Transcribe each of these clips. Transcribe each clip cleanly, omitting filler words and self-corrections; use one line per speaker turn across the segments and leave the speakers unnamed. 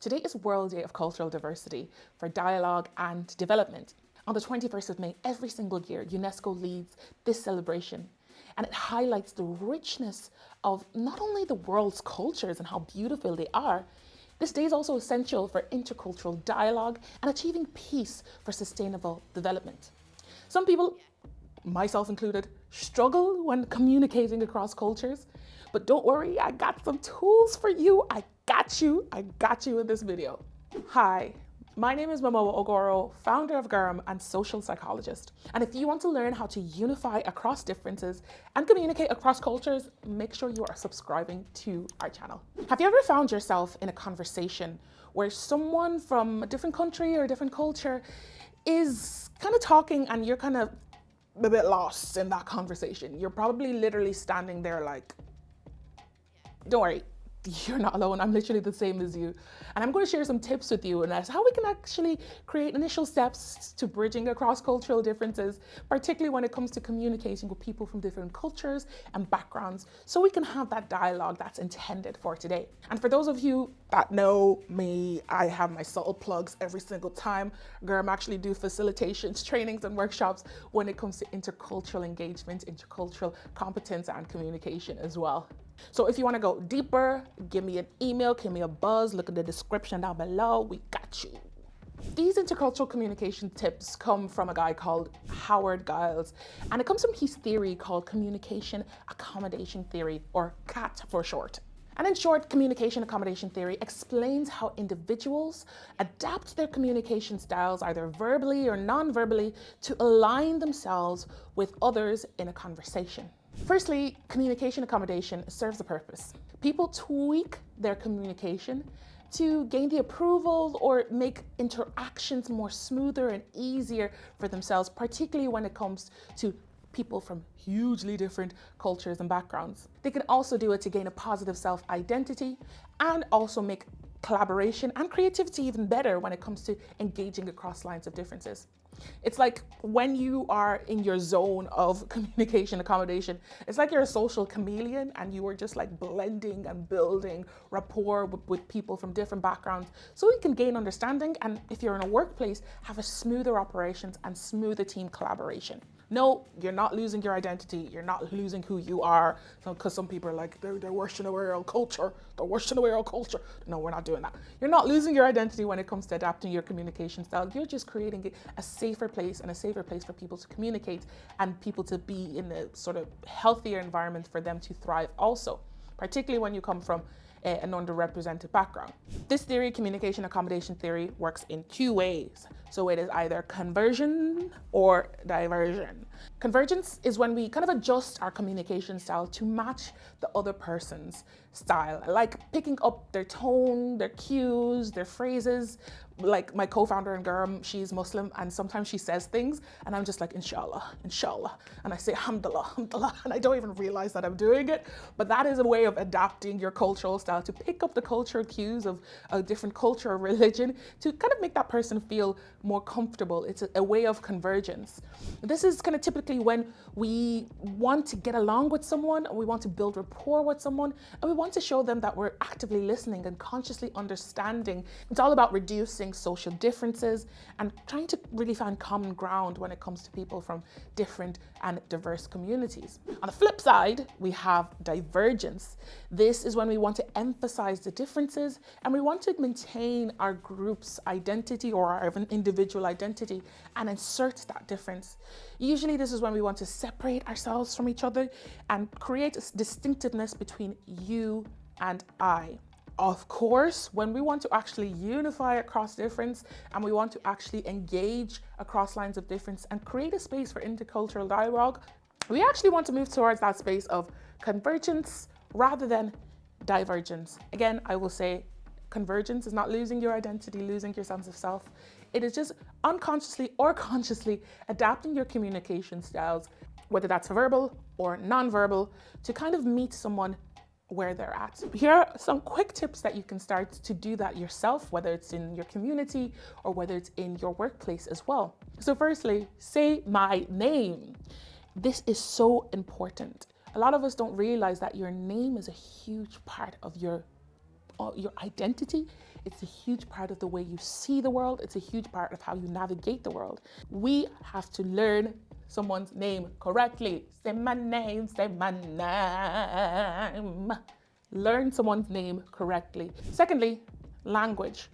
Today is World Day of Cultural Diversity for Dialogue and Development. On the 21st of May, every single year, UNESCO leads this celebration, and it highlights the richness of not only the world's cultures and how beautiful they are. This day is also essential for intercultural dialogue and achieving peace for sustainable development. Some people, myself included, struggle when communicating across cultures, but don't worry, I got some tools for you. I got you in this video. Hi, my name is Mamobo Ogoro, founder of GORM and social psychologist. And if you want to learn how to unify across differences and communicate across cultures, make sure you are subscribing to our channel. Have you ever found yourself in a conversation where someone from a different country or a different culture is kind of talking and you're kind of a bit lost in that conversation? You're probably literally standing there like, don't worry, you're not alone. I'm literally the same as you. And I'm going to share some tips with you and that's how we can actually create initial steps to bridging across cultural differences, particularly when it comes to communicating with people from different cultures and backgrounds, so we can have that dialogue that's intended for today. And for those of you that know me, I have my subtle plugs every single time. GORM actually do facilitations, trainings, and workshops when it comes to intercultural engagement, intercultural competence, and communication as well. So if you want to go deeper, give me an email, give me a buzz, look at the description down below. We got you. These intercultural communication tips come from a guy called Howard Giles, and it comes from his theory called Communication Accommodation Theory, or CAT for short. And in short, Communication Accommodation Theory explains how individuals adapt their communication styles, either verbally or non-verbally, to align themselves with others in a conversation. Firstly, communication accommodation serves a purpose. People tweak their communication to gain the approval or make interactions more smoother and easier for themselves, particularly when it comes to people from hugely different cultures and backgrounds. They can also do it to gain a positive self-identity and also make collaboration and creativity even better when it comes to engaging across lines of differences. It's like when you are in your zone of communication accommodation, it's like you're a social chameleon and you are just like blending and building rapport with people from different backgrounds so you can gain understanding, and if you're in a workplace, have a smoother operations and smoother team collaboration. No, you're not losing your identity. You're not losing who you are. Because some people are like, they're washing away our culture. They're washing away our culture. No, we're not doing that. You're not losing your identity when it comes to adapting your communication style. You're just creating a safer place and a safer place for people to communicate and people to be in a sort of healthier environment for them to thrive also, particularly when you come from an underrepresented background. This theory, communication accommodation theory, works in two ways. So it is either conversion or diversion. Convergence is when we kind of adjust our communication style to match the other person's style, like picking up their tone, their cues, their phrases. Like my co-founder in GORM, she's Muslim, and sometimes she says things and I'm just like, inshallah, inshallah. And I say, alhamdulillah, alhamdulillah, and I don't even realize that I'm doing it. But that is a way of adapting your cultural style to pick up the cultural cues of a different culture or religion to kind of make that person feel more comfortable. It's a way of convergence. This is kind of typically when we want to get along with someone, or we want to build rapport with someone, and we want to show them that we're actively listening and consciously understanding. It's all about reducing social differences and trying to really find common ground when it comes to people from different and diverse communities. On the flip side, we have divergence. This is when we want to emphasize the differences and we want to maintain our group's identity or our individual identity and insert that difference. Usually this is when we want to separate ourselves from each other and create a distinctiveness between you and I. Of course, when we want to actually unify across difference and we want to actually engage across lines of difference and create a space for intercultural dialogue, we actually want to move towards that space of convergence rather than divergence. Again, I will say convergence is not losing your identity, losing your sense of self. It is just unconsciously or consciously adapting your communication styles, whether that's verbal or non-verbal, to kind of meet someone where they're at. Here are some quick tips that you can start to do that yourself, whether it's in your community or whether it's in your workplace as well. So firstly, say my name. This is so important. A lot of us don't realize that your name is a huge part of your identity. It's a huge part of the way you see the world. It's a huge part of how you navigate the world. We have to learn someone's name correctly. Say my name, say my name. Learn someone's name correctly. Secondly, language.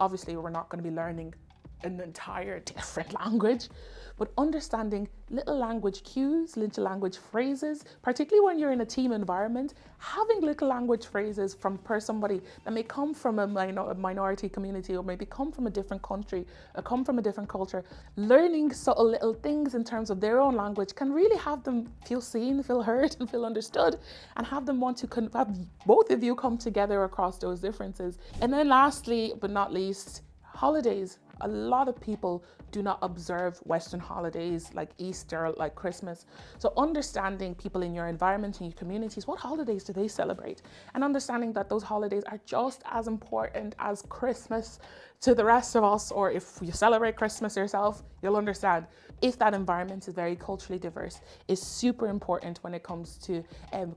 Obviously, we're not going to be learning an entire different language, but understanding little language cues, little language phrases, particularly when you're in a team environment, having little language phrases from somebody that may come from a minority community, or maybe come from a different country, or come from a different culture, learning subtle little things in terms of their own language can really have them feel seen, feel heard, and feel understood, and have them want to have both of you come together across those differences. And then lastly, but not least, holidays. A lot of people do not observe Western holidays like Easter, like Christmas. So understanding people in your environment and your communities, what holidays do they celebrate? And understanding that those holidays are just as important as Christmas to the rest of us, or if you celebrate Christmas yourself, you'll understand. If that environment is very culturally diverse, is super important when it comes to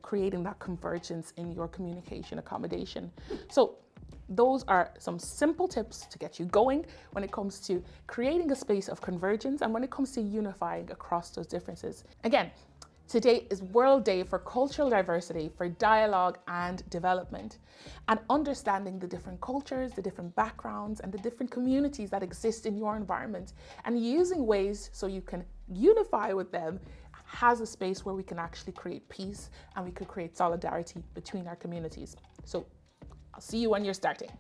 creating that convergence in your communication accommodation. So those are some simple tips to get you going when it comes to creating a space of convergence and when it comes to unifying across those differences. Again, today is World Day for Cultural Diversity, for Dialogue and Development, and understanding the different cultures, the different backgrounds, and the different communities that exist in your environment, and using ways so you can unify with them has a space where we can actually create peace and we could create solidarity between our communities. So I'll see you when you're starting.